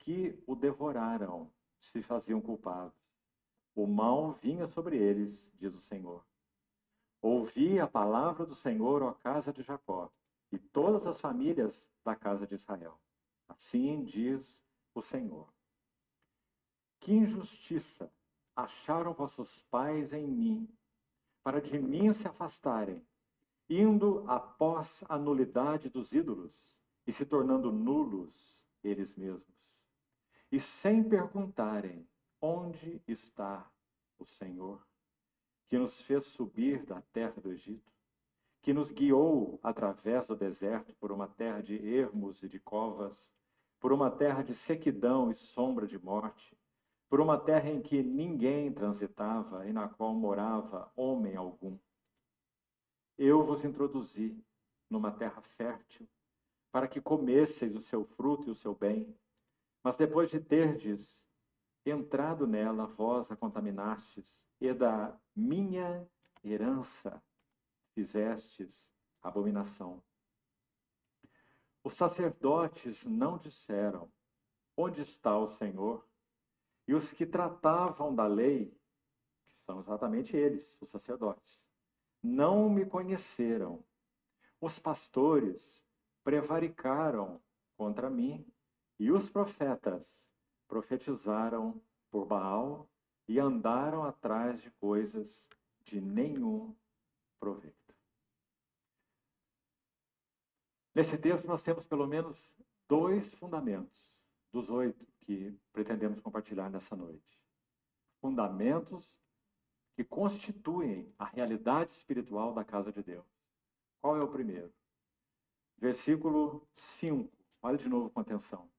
que o devoraram se faziam culpados. O mal vinha sobre eles, diz o Senhor. Ouvi a palavra do Senhor, ó casa de Jacó, e todas as famílias da casa de Israel. Assim diz o Senhor. Que injustiça acharam vossos pais em mim, para de mim se afastarem, indo após a nulidade dos ídolos e se tornando nulos eles mesmos. E sem perguntarem onde está o Senhor, que nos fez subir da terra do Egito, que nos guiou através do deserto por uma terra de ermos e de covas, por uma terra de sequidão e sombra de morte, por uma terra em que ninguém transitava e na qual morava homem algum. Eu vos introduzi numa terra fértil, para que comesseis o seu fruto e o seu bem, mas depois de terdes entrado nela, vós a contaminastes, e da minha herança fizestes abominação. Os sacerdotes não disseram: onde está o Senhor? E os que tratavam da lei, que são exatamente eles, os sacerdotes, não me conheceram. Os pastores prevaricaram contra mim, e os profetas profetizaram por Baal e andaram atrás de coisas de nenhum proveito. Nesse texto nós temos pelo menos 2 fundamentos dos 8 que pretendemos compartilhar nessa noite. Fundamentos que constituem a realidade espiritual da casa de Deus. Qual é o primeiro? Versículo 5. Olha de novo com atenção.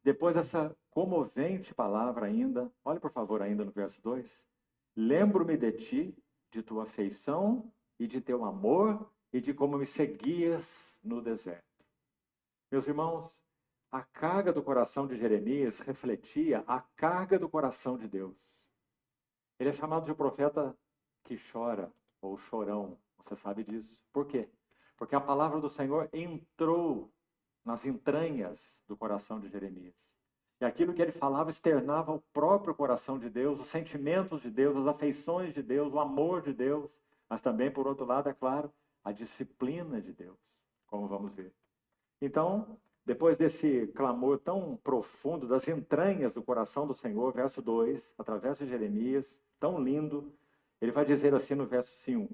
Depois dessa comovente palavra ainda, olhe por favor ainda no verso 2. Lembro-me de ti, de tua afeição e de teu amor e de como me seguias no deserto. Meus irmãos, a carga do coração de Jeremias refletia a carga do coração de Deus. Ele é chamado de profeta que chora, ou chorão, você sabe disso. Por quê? Porque a palavra do Senhor entrou nas entranhas do coração de Jeremias. E aquilo que ele falava externava o próprio coração de Deus, os sentimentos de Deus, as afeições de Deus, o amor de Deus, mas também, por outro lado, é claro, a disciplina de Deus, como vamos ver. Então, depois desse clamor tão profundo das entranhas do coração do Senhor, verso 2, através de Jeremias, tão lindo, ele vai dizer assim no verso 5,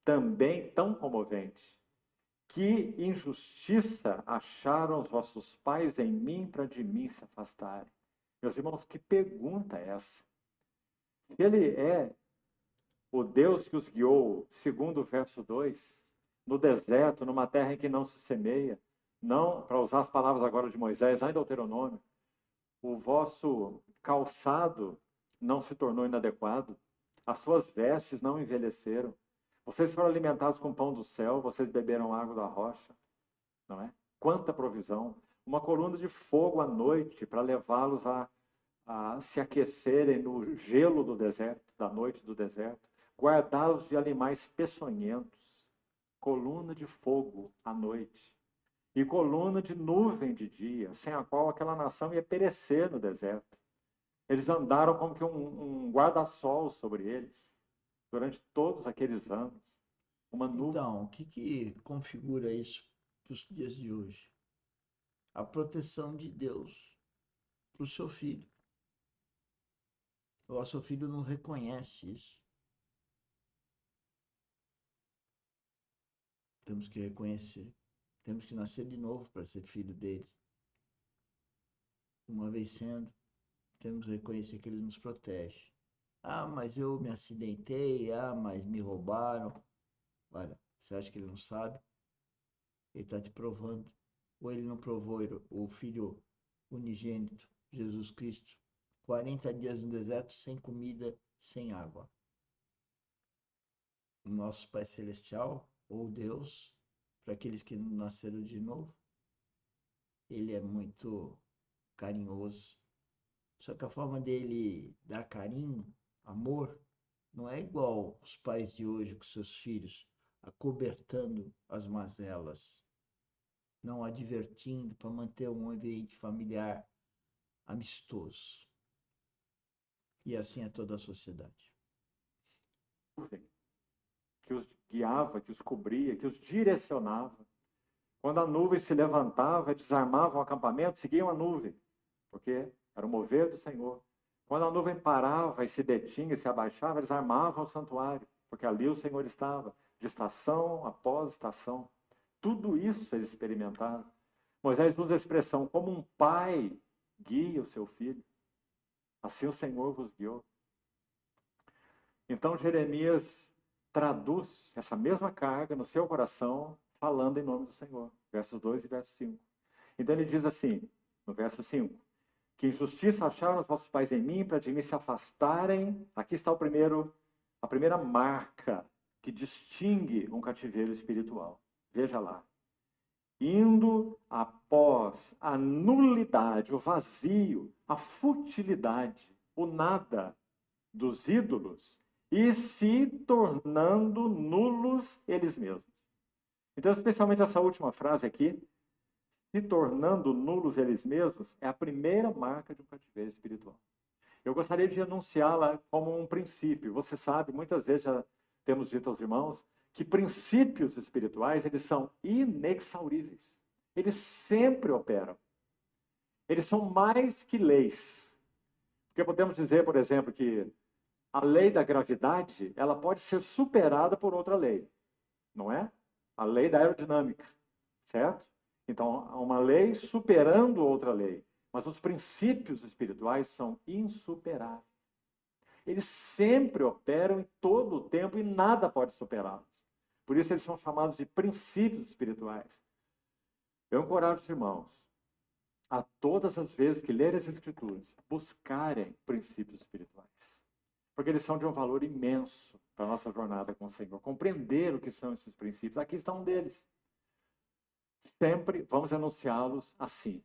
também tão comovente: que injustiça acharam os vossos pais em mim para de mim se afastarem? Meus irmãos, que pergunta é essa? Se ele é o Deus que os guiou, segundo o verso 2, no deserto, numa terra em que não se semeia, não, para usar as palavras agora de Moisés, lá em Deuteronômio, o vosso calçado não se tornou inadequado, as suas vestes não envelheceram, vocês foram alimentados com pão do céu, vocês beberam água da rocha, não é? Quanta provisão! Uma coluna de fogo à noite para levá-los a se aquecerem no gelo do deserto, da noite do deserto, guardá-los de animais peçonhentos, coluna de fogo à noite e coluna de nuvem de dia, sem a qual aquela nação ia perecer no deserto. Eles andaram como que um guarda-sol sobre eles durante todos aqueles anos, uma nuvem. Então, o que que configura isso para os dias de hoje? A proteção de Deus para o seu filho. O seu filho não reconhece isso. Temos que reconhecer. Temos que nascer de novo para ser filho dele. Uma vez sendo, temos que reconhecer que ele nos protege. Ah, mas eu me acidentei. Ah, mas me roubaram. Olha, você acha que ele não sabe? Ele está te provando. Ou ele não provou o Filho unigênito, Jesus Cristo, 40 dias no deserto, sem comida, sem água. O nosso Pai Celestial, ou Deus, para aqueles que não nasceram de novo, ele é muito carinhoso. Só que a forma dele dar carinho, amor, não é igual os pais de hoje com seus filhos, acobertando as mazelas, não advertindo para manter um ambiente familiar amistoso. E assim é toda a sociedade. Que os guiava, que os cobria, que os direcionava. Quando a nuvem se levantava, desarmavam o acampamento, seguiam a nuvem, porque era o mover do Senhor. Quando a nuvem parava e se detinha e se abaixava, eles armavam o santuário, porque ali o Senhor estava, de estação após estação. Tudo isso eles experimentaram. Moisés usa a expressão, como um pai guia o seu filho, assim o Senhor vos guiou. Então Jeremias traduz essa mesma carga no seu coração, falando em nome do Senhor. Versos 2 e verso 5. Então ele diz assim, no verso 5, que injustiça acharam os vossos pais em mim, para de mim se afastarem. Aqui está a primeira marca que distingue um cativeiro espiritual. Veja lá. Indo após a nulidade, o vazio, a futilidade, o nada dos ídolos e se tornando nulos eles mesmos. Então, especialmente essa última frase aqui, se tornando nulos eles mesmos, é a primeira marca de um cativeiro espiritual. Eu gostaria de anunciá-la como um princípio. Você sabe, muitas vezes já temos dito aos irmãos, que princípios espirituais, eles são inexauríveis. Eles sempre operam. Eles são mais que leis. Porque podemos dizer, por exemplo, que a lei da gravidade, ela pode ser superada por outra lei, não é? A lei da aerodinâmica, certo? Então, há uma lei superando outra lei. Mas os princípios espirituais são insuperáveis. Eles sempre operam em todo o tempo e nada pode superá-los. Por isso eles são chamados de princípios espirituais. Eu encorajo os irmãos a todas as vezes que lerem as Escrituras, buscarem princípios espirituais. Porque eles são de um valor imenso para a nossa jornada com o Senhor. Compreender o que são esses princípios. Aqui está um deles. Sempre vamos anunciá-los assim.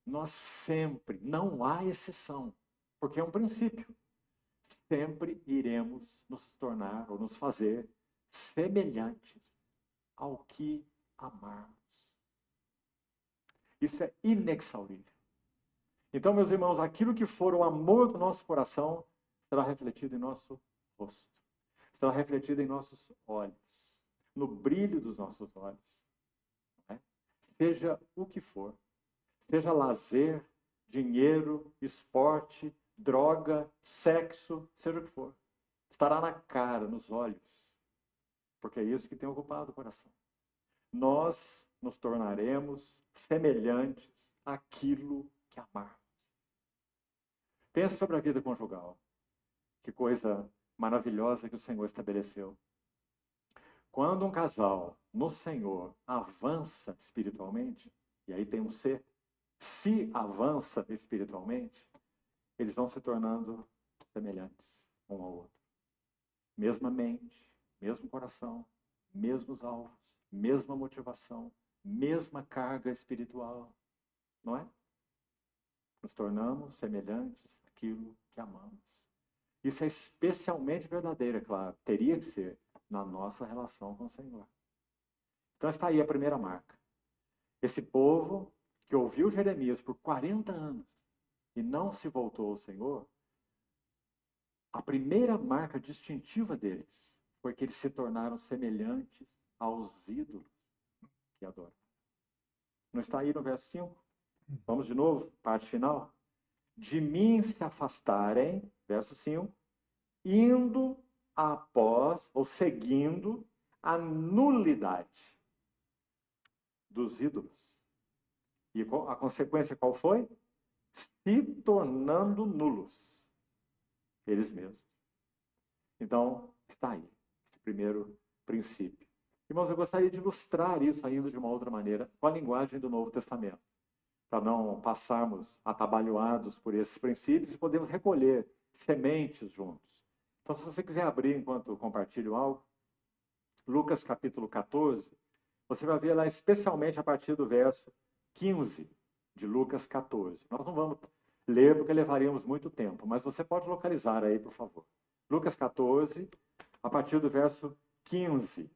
Nós sempre, não há exceção, porque é um princípio. Sempre iremos nos tornar ou nos fazer semelhantes ao que amarmos. Isso é inexaurível. Então, meus irmãos, aquilo que for o amor do nosso coração será refletido em nosso rosto. Será refletido em nossos olhos, no brilho dos nossos olhos. Né? Seja o que for. Seja lazer, dinheiro, esporte, droga, sexo, seja o que for. Estará na cara, nos olhos. Porque é isso que tem ocupado o coração. Nós nos tornaremos semelhantes àquilo que amarmos. Pense sobre a vida conjugal. Que coisa maravilhosa que o Senhor estabeleceu. Quando um casal no Senhor avança espiritualmente, e aí tem um se avança espiritualmente, eles vão se tornando semelhantes um ao outro. Mesma mente, mesmo coração, mesmos alvos, mesma motivação, mesma carga espiritual, não é? Nos tornamos semelhantes àquilo que amamos. Isso é especialmente verdadeiro, é claro. Teria que ser na nossa relação com o Senhor. Então está aí a primeira marca. Esse povo que ouviu Jeremias por 40 anos e não se voltou ao Senhor, a primeira marca distintiva deles foi que eles se tornaram semelhantes aos ídolos que adoram. Não está aí no verso 5? Vamos de novo, parte final. De mim se afastarem, verso 5, indo após, ou seguindo, a nulidade dos ídolos. E a consequência qual foi? Se tornando nulos, eles mesmos. Então, está aí, esse primeiro princípio. Irmãos, eu gostaria de ilustrar isso ainda de uma outra maneira, com a linguagem do Novo Testamento, para não passarmos atabalhoados por esses princípios e podemos recolher sementes juntos. Então, se você quiser abrir enquanto eu compartilho algo, Lucas capítulo 14, você vai ver lá especialmente a partir do verso 15 de Lucas 14. Nós não vamos ler porque levaríamos muito tempo, mas você pode localizar aí, por favor. Lucas 14, a partir do verso 15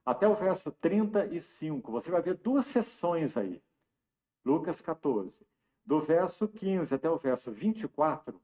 até o verso 35, você vai ver duas sessões aí. Lucas 14. Do verso 15 até o verso 24,